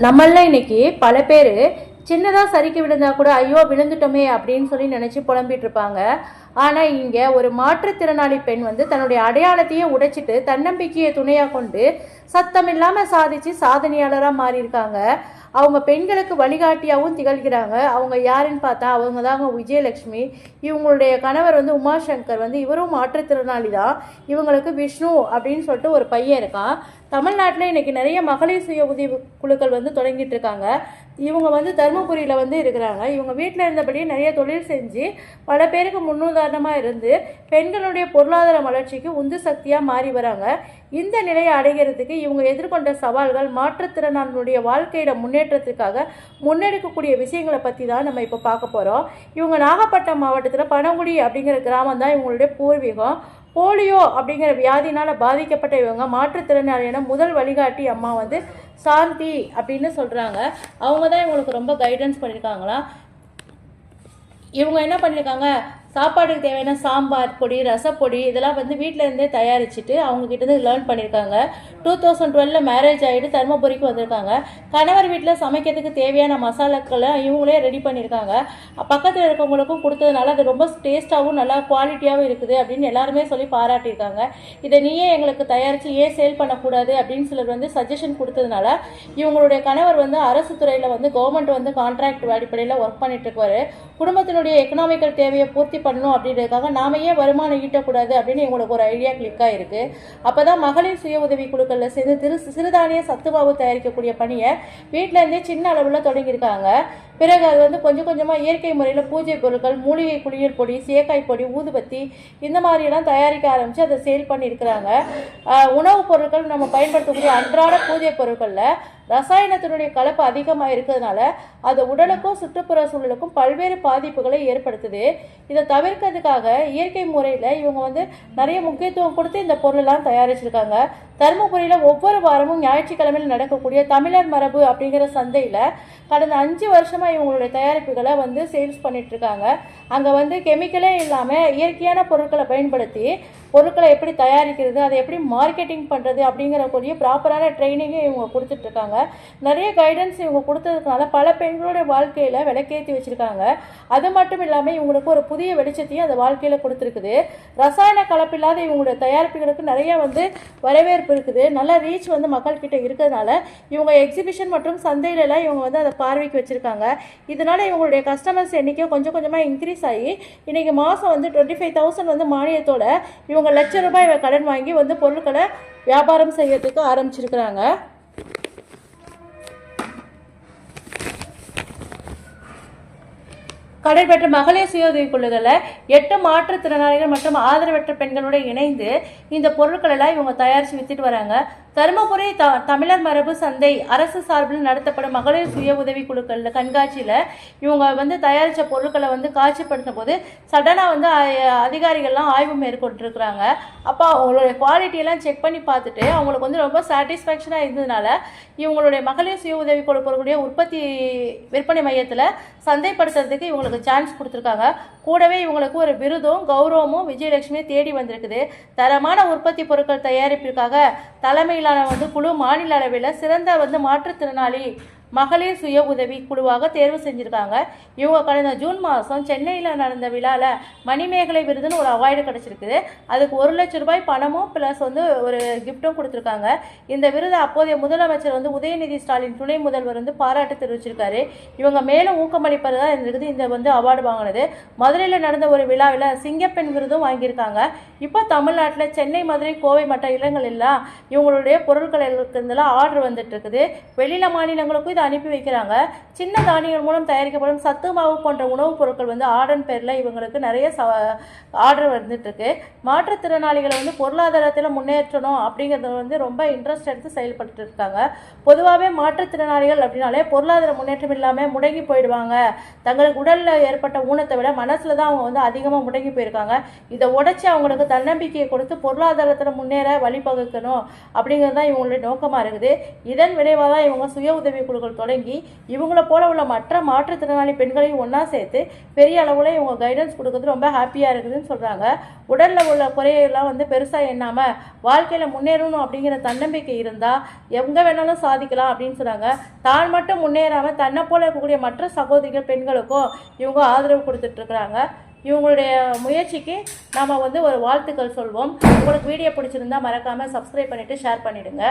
நம்மள இன்னைக்கு பல பேர் சின்னதாக சரிக்கு விழுந்தா கூட ஐயோ விழுந்துட்டோமே அப்படின்னு சொல்லி நினச்சி புலம்பிட்டு இருப்பாங்க. ஆனால் இங்கே ஒரு மாற்றுத்திறனாளி பெண் தன்னுடைய அடையாளத்தையே உடைச்சிட்டு தன்னம்பிக்கையை துணையாக கொண்டு சத்தமில்லாமல் சாதிச்சு சாதனையாளராக மாறியிருக்காங்க. அவங்க பெண்களுக்கு வழிகாட்டியாகவும் திகழ்கிறாங்க. அவங்க யாருன்னு பார்த்தா அவங்க தாங்க விஜயலட்சுமி. இவங்களுடைய கணவர் உமாசங்கர். இவரும் மாற்றுத்திறனாளி தான். இவங்களுக்கு விஷ்ணு அப்படின்னு சொல்லிட்டு ஒரு பையன் இருக்கான். தமிழ்நாட்டில் இன்றைக்கி நிறைய மகளிர் சுய உதவி குழுக்கள் தொடங்கிட்டு இருக்காங்க. இவங்க தருமபுரியில் இருக்கிறாங்க. இவங்க வீட்டில் இருந்தபடியே நிறைய தொழில் செஞ்சு பல பேருக்கு முன்னுதாரணமாக இருந்து பெண்களுடைய பொருளாதார வளர்ச்சிக்கு உந்து சக்தியாக மாறி வராங்க. இந்த நிலையை அடைகிறதுக்கு இவங்க எதிர்கொண்ட சவால்கள், மாற்றுத்திறனாளர்களுடைய வாழ்க்கையில முன்னேற்றத்துக்காக முன்னெடுக்கக்கூடிய விஷயங்களை பற்றி தான் நம்ம இப்போ பார்க்க போகிறோம். இவங்க நாகப்பட்டினம் மாவட்டத்தில் பனங்குடி அப்படிங்கிற கிராமம் தான் இவங்களுடைய பூர்வீகம். போலியோ அப்படிங்கிற வியாதினால் பாதிக்கப்பட்ட இவங்க மாற்றுத்திறனாளியான முதல் வழிகாட்டி அம்மா சாந்தி அப்படின்னு சொல்கிறாங்க. அவங்க தான் இவங்களுக்கு ரொம்ப கைடன்ஸ் பண்ணியிருக்காங்களாம். இவங்க என்ன பண்ணியிருக்காங்க, சாப்பாடுக்கு தேவையான சாம்பார் பொடி, ரசப்பொடி இதெல்லாம் வீட்டில் இருந்தே தயாரிச்சுட்டு அவங்கக்கிட்ட லேர்ன் பண்ணியிருக்காங்க. 2012 மேரேஜ் ஆகிட்டு தருமபுரிக்கு வந்திருக்காங்க. கணவர் வீட்டில் சமைக்கிறதுக்கு தேவையான மசாலாக்களை இவங்களே ரெடி பண்ணியிருக்காங்க. பக்கத்தில் இருக்கவங்களுக்கும் கொடுத்ததுனால அது ரொம்ப டேஸ்ட்டாகவும் நல்லா குவாலிட்டியாகவும் இருக்குது அப்படின்னு எல்லாருமே சொல்லி பாராட்டியிருக்காங்க. இதை நீயே எங்களுக்கு தயாரித்து ஏன் சேல் பண்ணக்கூடாது அப்படின்னு சிலர் சஜஷன் கொடுத்ததுனால இவங்களுடைய கணவர் அரசு துறையில் கவர்மெண்ட் கான்ட்ராக்ட் அடிப்படையில் ஒர்க் பண்ணிட்டு இருக்காரு. குடும்பத்தினுடைய எக்கனாமிக்கல் தேவையை பூர்த்தி பண்ணணும் அப்படின்றதுக்காக நாம ஏன் வருமானம் ஈட்டக்கூடாது அப்படின்னு எங்களுக்கு ஒரு ஐடியா கிளிக்காக இருக்குது. அப்போ தான் மகளிர் சுய உதவி குழுக்களில் சேர்ந்து சிறுதானிய சத்துமாவு தயாரிக்கக்கூடிய பணியை வீட்டில் இருந்தே சின்ன அளவில் தொடங்கியிருக்காங்க. பிறகு அது கொஞ்சம் கொஞ்சமாக இயற்கை முறையில் பூஜை பொருட்கள், மூலிகை குளியல் பொடி, சேக்காய் பொடி, ஊதுபத்தி இந்த மாதிரியெல்லாம் தயாரிக்க ஆரம்பித்து அதை சேல் பண்ணியிருக்கிறாங்க. உணவுப் பொருட்கள் நம்ம பயன்படுத்தக்கூடிய அன்றாட பூஜை பொருட்களில் ரசாயனத்தினுடைய கலப்பு அதிகமாக இருக்கிறதுனால அது உடலுக்கும் சுற்றுப்புற சூழலுக்கும் பல்வேறு பாதிப்புகளை ஏற்படுத்துது. இதை தவிர்க்கிறதுக்காக இயற்கை முறையில் இவங்க நிறைய முக்கியத்துவம் கொடுத்து இந்த பொருளெல்லாம் தயாரிச்சிருக்காங்க. தருமபுரியில் ஒவ்வொரு வாரமும் ஞாயிற்றுக்கிழமையில் நடக்கக்கூடிய தமிழர் மரபு அப்படிங்கிற சந்தையில் கடந்த 5 வருஷமாக இவங்களுடைய தயாரிப்புகளை சேல்ஸ் பண்ணிட்டு இருக்காங்க. அங்கே கெமிக்கலே இல்லாமல் இயற்கையான பொருட்களை பயன்படுத்தி பொருட்களை எப்படி தயாரிக்கிறது, அதை எப்படி மார்க்கெட்டிங் பண்ணுறது அப்படிங்கிற ப்ராப்பரான ட்ரைனிங்கை இவங்க கொடுத்துட்ருக்காங்க. நிறைய கைடன்ஸ் இவங்க கொடுத்ததுனால பல பெண்களுடைய வாழ்க்கையில் விளக்கேற்றி வச்சுருக்காங்க. அது மட்டும் இல்லாமல் இவங்களுக்கு ஒரு புதிய வெளிச்சத்தையும் அந்த வாழ்க்கையில் கொடுத்துருக்குது. ரசாயன கலப்பில்லாத இவங்களுடைய தயாரிப்புகளுக்கு நிறைய வரவேற்பு இருக்குது. நல்ல ரீச் மக்கள்கிட்ட இருக்கிறதுனால இவங்க எக்ஸிபிஷன் மற்றும் சந்தையிலலாம் இவங்க அதை பார்வைக்கு வச்சுருக்காங்க. இதனால் இவங்களுடைய கஸ்டமர்ஸ் எண்ணிக்கை கொஞ்சம் கொஞ்சமாக இன்க்ரீஸ் ஆகி இன்றைக்கி மாதம் 25,000 மானியத்தோட இவங்க ₹1,00,000 கடன் வாங்கி பொருட்களை வியாபாரம் செய்யறதுக்கு ஆரம்பிச்சிருக்கிறாங்க. கடன் பெற்ற மகளிர் சுய உதவி குழுக்களில் 8 மாற்றுத்திறனாளிகள் மற்றும் ஆதரவற்ற பெண்களோடு இணைந்து இந்த பொருட்கள் எல்லாம் இவங்க தயாரித்து வித்துட்டு வராங்க. தருமபுரி தமிழர் மரபு சந்தை அரசு சார்பில் நடத்தப்படும் மகளிர் சுய உதவி குழுக்கள் கண்காட்சியில் இவங்க தயாரித்த பொருட்களை காட்சிப்படுத்தும் போது சடனாக அதிகாரிகள்லாம் ஆய்வு மேற்கொண்டிருக்கிறாங்க. அப்போ அவங்களுடைய குவாலிட்டியெல்லாம் செக் பண்ணி பார்த்துட்டு அவங்களுக்கு ரொம்ப சாட்டிஸ்ஃபேக்ஷனாக இருந்ததுனால இவங்களுடைய மகளிர் சுய உதவி குழுக்களுடைய உற்பத்தி விற்பனை மையத்தில் சந்தைப்படுத்துறதுக்கு இவங்களுக்கு சான்ஸ் கொடுத்துருக்காங்க. கூடவே இவங்களுக்கு ஒரு விருதும் கௌரவமும் விஜயலட்சுமி தேடி வந்திருக்குது. தரமான உற்பத்தி பொருட்கள் தயாரிப்பிற்காக தலைமையிலான குழு மாநில அளவில் சிறந்த மாற்றுத்திறனாளி மகளிர் சுய உதவி குழுவாக தேர்வு செஞ்சுருக்காங்க. இவங்க கடந்த ஜூன் மாதம் சென்னையில் நடந்த விழாவில் மணிமேகலை விருதுன்னு ஒரு அவார்டு கிடச்சிருக்குது. அதுக்கு ₹1,00,000 பணமும் ப்ளஸ் ஒரு கிஃப்ட்டும் கொடுத்துருக்காங்க. இந்த விருது அப்போதைய முதலமைச்சர் உதயநிதி ஸ்டாலின் துணை முதல்வர் பாராட்டு தெரிவிச்சிருக்காரு. இவங்க மேலும் ஊக்கமளிப்பதாக இருந்திருக்குது இந்த அவார்டு வாங்கினது. மதுரையில் நடந்த ஒரு விழாவில் சிங்கப்பெண் விருதும் வாங்கியிருக்காங்க. இப்போ தமிழ்நாட்டில் சென்னை, மதுரை, கோவை மற்ற இடங்கள் எல்லாம் இவங்களுடைய பொருட்கள் இருந்தெல்லாம் ஆர்டர் வந்துட்டு இருக்குது. வெளியில மாநிலங்களுக்கும் அனுப்பி வைக்கிறாங்க. சின்ன தானியங்கள் மூலம் தயாரிக்கப்படும் சத்து மாவு போன்ற உணவுப் பொருட்கள் ஆர்டர் பேரில் இவங்களுக்கு நிறைய ஆர்டர் வந்துட்டு இருக்கு. மாற்றுத்திறனாளிகளை பொருளாதாரத்தில் முன்னேற்றணும் அப்படிங்கிறது ரொம்ப இன்ட்ரெஸ்ட் எடுத்து செயல்பட்டு இருக்காங்க. பொதுவாகவே மாற்றுத்திறனாளிகள் அப்படின்னாலே பொருளாதார முன்னேற்றம் இல்லாமல் முடங்கி போயிடுவாங்க. தங்களுக்கு உடலில் ஏற்பட்ட ஊனத்தை விட மனசில் தான் அவங்க அதிகமாக முடங்கி போயிருக்காங்க. இதை உடைச்சி அவங்களுக்கு தன்னம்பிக்கையை கொடுத்து பொருளாதாரத்தில் முன்னேற வழிபகுக்கணும் அப்படிங்கிறது தான் இவங்களுடைய நோக்கமாக இருக்குது. இதன் விளைவாக தான் இவங்க சுய உதவி குழுக்கள் நிறுவனங்கள் தொடங்கி இவங்கள போல உள்ள மற்ற மாற்றுத்திறனாளி பெண்களையும் ஒன்றா சேர்த்து பெரிய அளவில் இவங்க கைடன்ஸ் கொடுக்குறது ரொம்ப ஹாப்பியாக இருக்குதுன்னு சொல்கிறாங்க. உடலில் உள்ள குறையெல்லாம் வந்து பெருசாக எண்ணாமல் வாழ்க்கையில் முன்னேறணும் அப்படிங்கிற தன்னம்பிக்கை இருந்தால் எங்கே வேணாலும் சாதிக்கலாம் அப்படின்னு சொல்கிறாங்க. தான் மட்டும் முன்னேறாமல் தன்னை போல இருக்கக்கூடிய மற்ற சகோதரிகள் பெண்களுக்கும் இவங்க ஆதரவு கொடுத்துட்ருக்குறாங்க. இவங்களுடைய முயற்சிக்கு நாம் வந்து ஒரு வாழ்த்துக்கள் சொல்வோம். உங்களுக்கு வீடியோ பிடிச்சிருந்தா மறக்காமல் சப்ஸ்கிரைப் பண்ணிவிட்டு ஷேர் பண்ணிவிடுங்க.